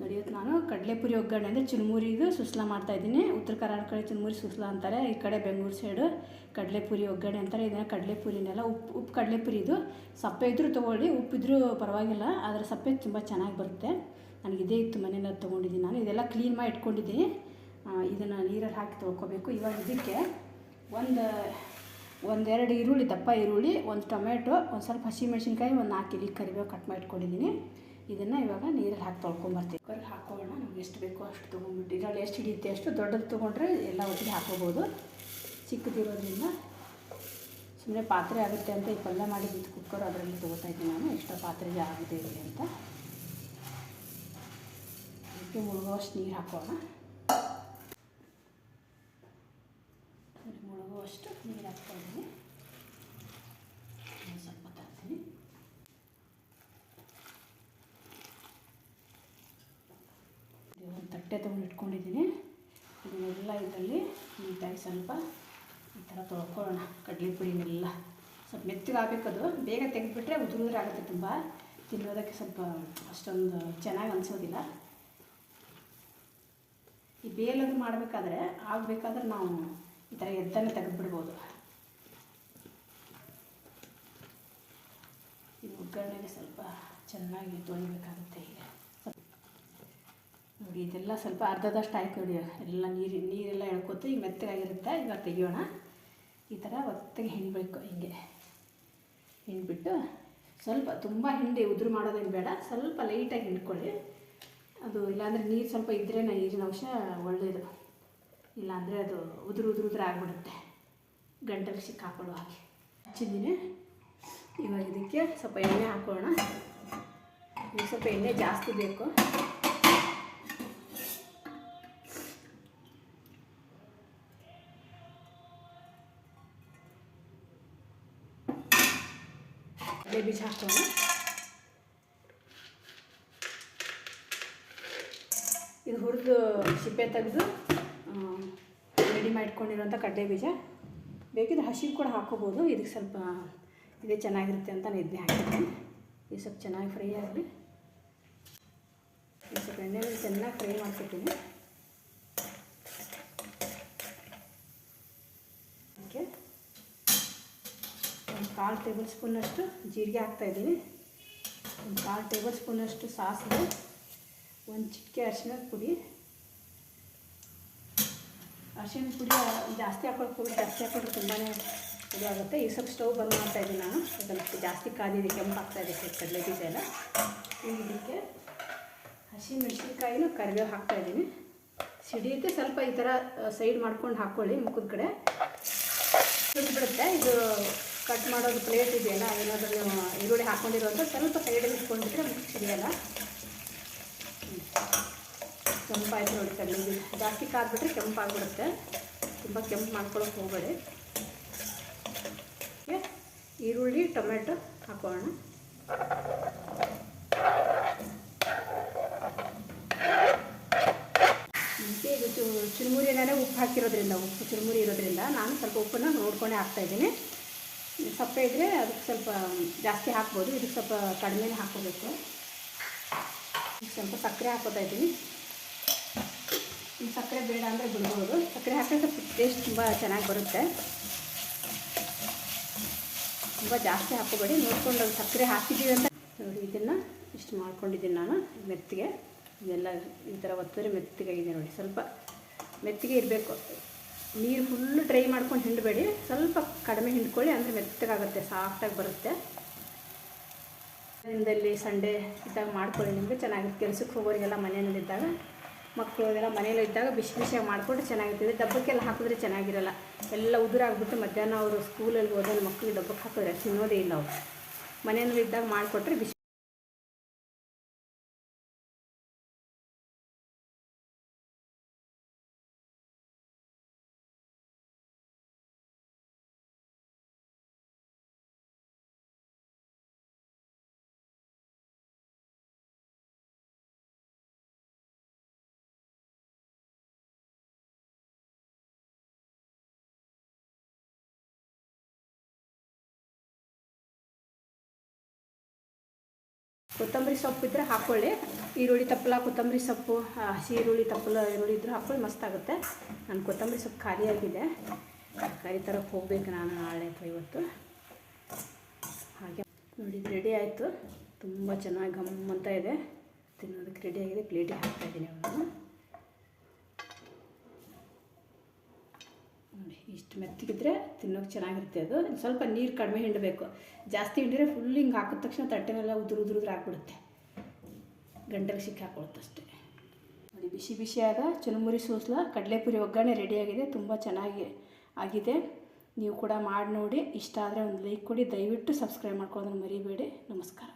ನೋಡಿ ಇವತ್ತು ನಾನು ಕಡಲೆಪುರಿ ಒಗ್ಗರಣೆ ಅಂದರೆ ಚುರುಮುರಿದು ಸುಸ್ಲಾ ಮಾಡ್ತಾಯಿದ್ದೀನಿ. ಉತ್ತರ ಕರ್ನಾಟಕ ಕಡೆ ಚುರುಮುರಿ ಸುಸ್ಲಾ ಅಂತಾರೆ, ಈ ಕಡೆ ಬೆಂಗಳೂರು ಸೈಡು ಕಡಲೆಪುರಿ ಒಗ್ಗರಣೆ ಅಂತಾರೆ. ಇದನ್ನು ಕಡಲೆಪುರಿನೆಲ್ಲ ಉಪ್ಪು ಕಡಲೆಪುರಿ ಇದು. ಸಪ್ಪೆ ಇದ್ದರೂ ತೊಗೊಳ್ಳಿ, ಉಪ್ಪಿದ್ರೂ ಪರವಾಗಿಲ್ಲ, ಆದರೆ ಸಪ್ಪೆ ತುಂಬ ಚೆನ್ನಾಗಿ ಬರುತ್ತೆ. ನನಗೆ ಇದೇ ಇತ್ತು ಮನೇಲಿ ತೊಗೊಂಡಿದ್ದೀನಿ ನಾನು. ಇದೆಲ್ಲ ಕ್ಲೀನ್ ಮಾಡಿ ಇಟ್ಕೊಂಡಿದ್ದೀನಿ. ಇದನ್ನು ನೀರಲ್ಲಿ ಹಾಕಿ ತೊಳ್ಕೊಬೇಕು. ಇವಾಗ ಇದಕ್ಕೆ ಒಂದೆರಡು ಈರುಳ್ಳಿ, ದಪ್ಪ ಈರುಳ್ಳಿ, ಒಂದು ಟೊಮೆಟೊ, ಒಂದು ಸ್ವಲ್ಪ ಹಸಿಮೆಣ್ಸಿನ್ಕಾಯಿ, ಒಂದು 4 ಎಲೆ ಕರಿಬೇವು ಕಟ್ ಮಾಡಿ ಇಟ್ಕೊಂಡಿದ್ದೀನಿ. ಇದನ್ನು ಇವಾಗ ನೀರಲ್ಲಿ ಹಾಕಿ ತೊಳ್ಕೊಂಬರ್ತೀವಿ. ಕುಕ್ಕರ್ಗೆ ಹಾಕೊಳ್ಳೋಣ. ನಮ್ಗೆ ಎಷ್ಟು ಬೇಕೋ ಅಷ್ಟು ತೊಗೊಂಡ್ಬಿಟ್ಟು, ಇದರಲ್ಲಿ ಎಷ್ಟು ಹಿಡಿಯುತ್ತೆ ಅಷ್ಟು. ದೊಡ್ಡದು ತೊಗೊಂಡ್ರೆ ಎಲ್ಲ ಒಟ್ಟಿಗೆ ಹಾಕೋಬೋದು. ಚಿಕ್ಕದಿರೋದ್ರಿಂದ ಸುಮ್ಮನೆ ಪಾತ್ರೆ ಆಗುತ್ತೆ ಅಂತ ಈ ಪಲ್ಯ ಮಾಡಿದ್ದು ಕುಕ್ಕರ್ ಅದರಲ್ಲಿ ತೊಗೋತಾಯಿದ್ದೀನಿ ನಾನು. ಎಷ್ಟೋ ಪಾತ್ರೆಗೆ ಆಗುತ್ತೆ ಇರಲಿ ಅಂತ. ಅದಕ್ಕೆ ಮುಳುಗುವಷ್ಟು ನೀರು ಹಾಕೋಣ. ಮುಳುಗುವಷ್ಟು ನೀರು ಹಾಕ್ತಾಯಿದ್ದೀನಿ. ಸ್ವಲ್ಪ ತರ್ತೀನಿ. ಒಂದು ತಟ್ಟೆ ತೊಗೊಂಡು ಇಟ್ಕೊಂಡಿದ್ದೀನಿ. ಇದನ್ನೆಲ್ಲ ಇದರಲ್ಲಿ ನೀಟಾಗಿ ಸ್ವಲ್ಪ ಈ ಥರ ತೊಳ್ಕೊಳ್ಳೋಣ. ಕಡಲೆಪುರಿನೆಲ್ಲ ಸ್ವಲ್ಪ ಮೆತ್ತಗೆ ಆಗಬೇಕದು. ಬೇಗ ತೆಗೆದುಬಿಟ್ರೆ ಉದುರಾಗುತ್ತೆ, ತುಂಬ ತಿನ್ನೋದಕ್ಕೆ ಸ್ವಲ್ಪ ಅಷ್ಟೊಂದು ಚೆನ್ನಾಗಿ ಅನಿಸೋದಿಲ್ಲ. ಈ ಬೇಲದು ಆಗಬೇಕಾದ್ರೆ ನಾವು ಈ ಥರ ಎದ್ದನ್ನು ತೆಗೆದುಬಿಡ್ಬೋದು. ಈ ಒಗ್ಗರಣೆಗೆ ಸ್ವಲ್ಪ ಚೆನ್ನಾಗಿ ತೊಳಿಬೇಕಾಗುತ್ತೆ. ಈಗ ನೋಡಿ, ಇದೆಲ್ಲ ಸ್ವಲ್ಪ ಅರ್ಧದಷ್ಟು ಆಯ್ತು ನೋಡಿ. ಎಲ್ಲ ನೀರೆಲ್ಲ ಎಳ್ಕೊತು. ಈಗ ಮೆತ್ತಗಾಗಿರುತ್ತೆ. ಇವಾಗ ತೆಗಿಯೋಣ. ಈ ಥರ ಒತ್ತಿಗೆ ಹಿಂಡಬೇಕು. ಹಿಂಗೆ ಹಿಂಡ್ಬಿಟ್ಟು ಸ್ವಲ್ಪ ತುಂಬ ಹಿಂಡಿ ಉದುರು ಮಾಡೋದೇನು ಬೇಡ, ಸ್ವಲ್ಪ ಲೈಟಾಗಿ ಹಿಂಡ್ಕೊಳ್ಳಿ. ಅದು ಇಲ್ಲಾಂದರೆ ನೀರು ಸ್ವಲ್ಪ ಇದ್ದರೆ ನೀರಿನ ಅಂಶ ಒಳ್ಳೆಯದು. ಇಲ್ಲಾಂದರೆ ಅದು ಉದುರು ಆಗಿಬಿಡುತ್ತೆ, ಗಂಟಲು ಸಿಕ್ಕಾಕೊಳ್ಳೋ ಹಾಗೆ. ಹಚ್ಚಿದ್ದೀನಿ. ಇವಾಗ ಇದಕ್ಕೆ ಸ್ವಲ್ಪ ಎಣ್ಣೆ ಹಾಕೋಣ. ಈಗ ಸ್ವಲ್ಪ ಎಣ್ಣೆ ಜಾಸ್ತಿ ಬೇಕು. ಕಡಲೆ ಬೀಜ ಹಾಕೋಣ. ಇದು ಹುರಿದು ಸಿಪ್ಪೆ ತೆಗೆದು ರೆಡಿ ಮಾಡಿಟ್ಕೊಂಡಿರೋಂಥ ಕಡಲೆ ಬೀಜ. ಬೇಕಿದ್ರೆ ಹಸಿ ಕೂಡ ಹಾಕೋಬೋದು. ಇದಕ್ಕೆ ಸ್ವಲ್ಪ ಇದೇ ಚೆನ್ನಾಗಿರುತ್ತೆ ಅಂತ ನಾನು ಇದನ್ನೇ ಹಾಕಿದ್ದೀನಿ. ಇದು ಸ್ವಲ್ಪ ಚೆನ್ನಾಗಿ ಫ್ರೈ ಆಗಲಿ. ಇದು ಸ್ವಲ್ಪ ಎಣ್ಣೆಯಲ್ಲಿ ಚೆನ್ನಾಗಿ ಫ್ರೈ ಮಾಡ್ಕೊತೀನಿ. ಓಕೆ, ಒಂದು 1/4 ಟೇಬಲ್ ಸ್ಪೂನಷ್ಟು ಜೀರಿಗೆ ಹಾಕ್ತಾಯಿದ್ದೀನಿ. ಒಂದು 1/4 ಟೇಬಲ್ ಸ್ಪೂನಷ್ಟು ಸಾಸಿವೆ, ಒಂದು ಚಿಟಿಕೆ ಅರಿಶಿಣದ ಪುಡಿ. ಅರಿಶಿಣದ ಪುಡಿ ಜಾಸ್ತಿ ಹಾಕ್ಕೊಳ್ಬೋದು, ಜಾಸ್ತಿ ಹಾಕಿದ್ರೆ ತುಂಬಾ ಇದು ಆಗುತ್ತೆ. ಈ ಸ್ವಲ್ಪ ಸ್ಟವ್ ಬಂದ್ ಮಾಡ್ತಾಯಿದ್ದೀನಿ ನಾನು. ಸ್ವಲ್ಪ ಜಾಸ್ತಿ ಕಾದಿದೆ, ಕೆಂಪಾಗ್ತಾಯಿದೆ ಕಡಲೆ ಬೀಜ ಎಲ್ಲ. ಈಗ ಇದಕ್ಕೆ ಹಸಿಮೆಣ್ಸಿನ್ಕಾಯಿನೂ ಕರಿಬೇವು ಹಾಕ್ತಾಯಿದ್ದೀನಿ. ಸಿಡಿಯುತ್ತೆ, ಸ್ವಲ್ಪ ಈ ಥರ ಸೈಡ್ ಮಾಡ್ಕೊಂಡು ಹಾಕ್ಕೊಳ್ಳಿ ಮುಖದ ಕಡೆ. ಬಿಡುತ್ತೆ. ಇದು ಕಟ್ ಮಾಡೋದು ಪ್ಲೇಟ್ ಇದೆಯಲ್ಲ, ಏನಾದರೂ ನೀವು ಈರುಳ್ಳಿ ಹಾಕ್ಕೊಂಡಿರುವಂಥ ಸ್ವಲ್ಪ ಸೈಡಲ್ಲಿ ಇಟ್ಕೊಂಡ್ಬಿಟ್ರೆ ಮುಖಕ್ಕೆ ಸಿಡಿಯಲ್ಲ. ಕೆಂಪಾಯ್ತು ನೋಡಿ ಕಡಲೆ ಬೀಜ. ಜಾಸ್ತಿ ಕಾದ್ಬಿಟ್ರೆ ಕೆಂಪಾಗ್ಬಿಡುತ್ತೆ. ತುಂಬ ಕೆಂಪು ಮಾಡ್ಕೊಳ್ಳೋಕೆ ಹೋಗಬೇಡಿ. ಈರುಳ್ಳಿ, ಟೊಮೆಟೊ ಹಾಕೋಣ. ಇದು ಚುರುಮುರಿ ಏನಾದ್ರೆ ಉಪ್ಪು ಹಾಕಿರೋದ್ರಿಂದ, ಉಪ್ಪು ಚುರುಮುರಿ ಇರೋದ್ರಿಂದ ನಾನು ಸ್ವಲ್ಪ ಉಪ್ಪನ್ನು ನೋಡ್ಕೊಂಡೇ ಹಾಕ್ತಾಯಿದ್ದೀನಿ. ಸಪ್ಪೆ ಇದ್ದರೆ ಅದಕ್ಕೆ ಸ್ವಲ್ಪ ಜಾಸ್ತಿ ಹಾಕ್ಬೋದು, ಇದಕ್ಕೆ ಸ್ವಲ್ಪ ಕಡಿಮೆನೇ ಹಾಕ್ಕೋಬೇಕು. ಸ್ವಲ್ಪ ಸಕ್ಕರೆ ಹಾಕೋತಾ ಇದ್ದೀನಿ. ಈ ಸಕ್ಕರೆ ಬೇಡ ಅಂದರೆ ಬಿಡ್ಬೋದು. ಸಕ್ಕರೆ ಹಾಕಿದ್ರೆ ಸ್ವಲ್ಪ ಟೇಸ್ಟ್ ತುಂಬ ಚೆನ್ನಾಗಿ ಬರುತ್ತೆ. ತುಂಬ ಜಾಸ್ತಿ ಹಾಕೋಬೇಡಿ, ನೋಡ್ಕೊಂಡು ಅದು ಸಕ್ಕರೆ ಹಾಕಿದ್ದೀವಿ ಅಂತ ನೋಡಿ. ಇದನ್ನು ಇಷ್ಟು ಮಾಡ್ಕೊಂಡಿದ್ದೀನಿ ನಾನು ಮೆತ್ತಿಗೆ. ಇದೆಲ್ಲ ಈ ಥರ ಒತ್ತಿದ್ರೆ ಮೆತ್ತಿಗಾಗಿದೆ ನೋಡಿ. ಸ್ವಲ್ಪ ಮೆತ್ತಿಗೆ ಇರಬೇಕು. ನೀರು ಫುಲ್ಲು ಡ್ರೈ ಮಾಡ್ಕೊಂಡು ಹಿಂಡಬೇಡಿ, ಸ್ವಲ್ಪ ಕಡಿಮೆ ಹಿಂಡ್ಕೊಳ್ಳಿ, ಅಂದರೆ ಮೆತ್ತಗಾಗುತ್ತೆ, ಸಾಫ್ಟಾಗಿ ಬರುತ್ತೆ. ದಿನದಲ್ಲಿ ಸಂಡೇ ಇದ್ದಾಗ ಮಾಡ್ಕೊಳ್ಳಿ, ನಿಮಗೆ ಚೆನ್ನಾಗಿರುತ್ತೆ. ಕೆಲಸಕ್ಕೆ ಹೋಗೋರಿಗೆಲ್ಲ ಮನೆಯಲ್ಲಿದ್ದಾಗ, ಮಕ್ಕಳಿಗೆಲ್ಲ ಮನೆಯಲ್ಲೇ ಇದ್ದಾಗ ಬಿಸಿ ಬಿಸಿಯಾಗಿ ಮಾಡಿಕೊಂಡ್ರೆ ಚೆನ್ನಾಗಿರ್ತದೆ. ಡಬ್ಬಕ್ಕೆಲ್ಲ ಹಾಕಿದ್ರೆ ಚೆನ್ನಾಗಿರಲ್ಲ, ಎಲ್ಲ ಉದುರಾಗ್ಬಿಟ್ಟು ಮಧ್ಯಾಹ್ನ ಅವರು ಸ್ಕೂಲಲ್ಲಿ ಹೋದಲ್ಲಿ ಮಕ್ಕಳಿಗೆ ಡಬ್ಬಕ್ಕೆ ಹಾಕಿದ್ರೆ ತಿನ್ನೋದೇ ಇಲ್ಲ ಅವರು. ಮನೆಯಲ್ಲಿ ಇದ್ದಾಗ ಮಾಡಿಕೊಟ್ರೆ ಬಿಸಿ ಕೊತ್ತಂಬರಿ ಸೊಪ್ಪು ಇದ್ದರೆ ಹಾಕ್ಕೊಳ್ಳಿ. ಈರುಳ್ಳಿ ತಪ್ಪಲ, ಕೊತ್ತಂಬರಿ ಸೊಪ್ಪು, ಹಸಿ ಈರುಳ್ಳಿ ತಪ್ಪಲ ಈರುಳ್ಳಿ ಇದ್ದರೂ ಹಾಕ್ಕೊಳ್ಳಿ, ಮಸ್ತಾಗುತ್ತೆ. ನಾನು ಕೊತ್ತಂಬರಿ ಸೊಪ್ಪು ಖಾಲಿಯಾಗಿದೆ, ತರಕಾರಿ ತರಕ್ಕೆ ಹೋಗ್ಬೇಕು ನಾನು ನಾಳೆ ಅಥವಾ ಇವತ್ತು. ಹಾಗೆ ನೋಡಿ ರೆಡಿ ಆಯಿತು. ತುಂಬ ಚೆನ್ನಾಗಿ ಗಮ್ಮಂತ ಇದೆ, ತಿನ್ನೋದಕ್ಕೆ ರೆಡಿಯಾಗಿದೆ. ಪ್ಲೇಟಿಗೆ ಹಾಕ್ತಾಯಿದ್ದೀನಿ ಅವನು. ನೋಡಿ ಇಷ್ಟು ಮೆತ್ತಗಿದ್ರೆ ತಿನ್ನೋಕೆ ಚೆನ್ನಾಗಿರುತ್ತೆ. ಅದು ಸ್ವಲ್ಪ ನೀರು ಕಡಿಮೆ ಹಿಂಡಬೇಕು, ಜಾಸ್ತಿ ಹಿಂಡಿದ್ರೆ ಫುಲ್ ಹಿಂಗೆ ಹಾಕಿದ ತಕ್ಷಣ ತಟ್ಟೆನೆಲ್ಲ ಉದುರು ಹಾಕ್ಬಿಡುತ್ತೆ, ಗಂಟೆಗೆ ಸಿಕ್ಕಿ ಹಾಕ್ಕೊಳುತ್ತೆ ಅಷ್ಟೇ. ನೋಡಿ ಬಿಸಿ ಬಿಸಿಯಾದ ಚುರುಮುರಿ ಸೂಸ್ಲ ಕಡಲೆಪುರಿ ಒಗ್ಗರಣೆ ರೆಡಿಯಾಗಿದೆ, ತುಂಬ ಚೆನ್ನಾಗಿ ಆಗಿದೆ. ನೀವು ಕೂಡ ಮಾಡಿ ನೋಡಿ. ಇಷ್ಟ ಆದರೆ ಒಂದು ಲೈಕ್ ಕೊಡಿ, ದಯವಿಟ್ಟು ಸಬ್ಸ್ಕ್ರೈಬ್ ಮಾಡ್ಕೊಳ್ಳೋದನ್ನು ಮರಿಬೇಡಿ. ನಮಸ್ಕಾರ.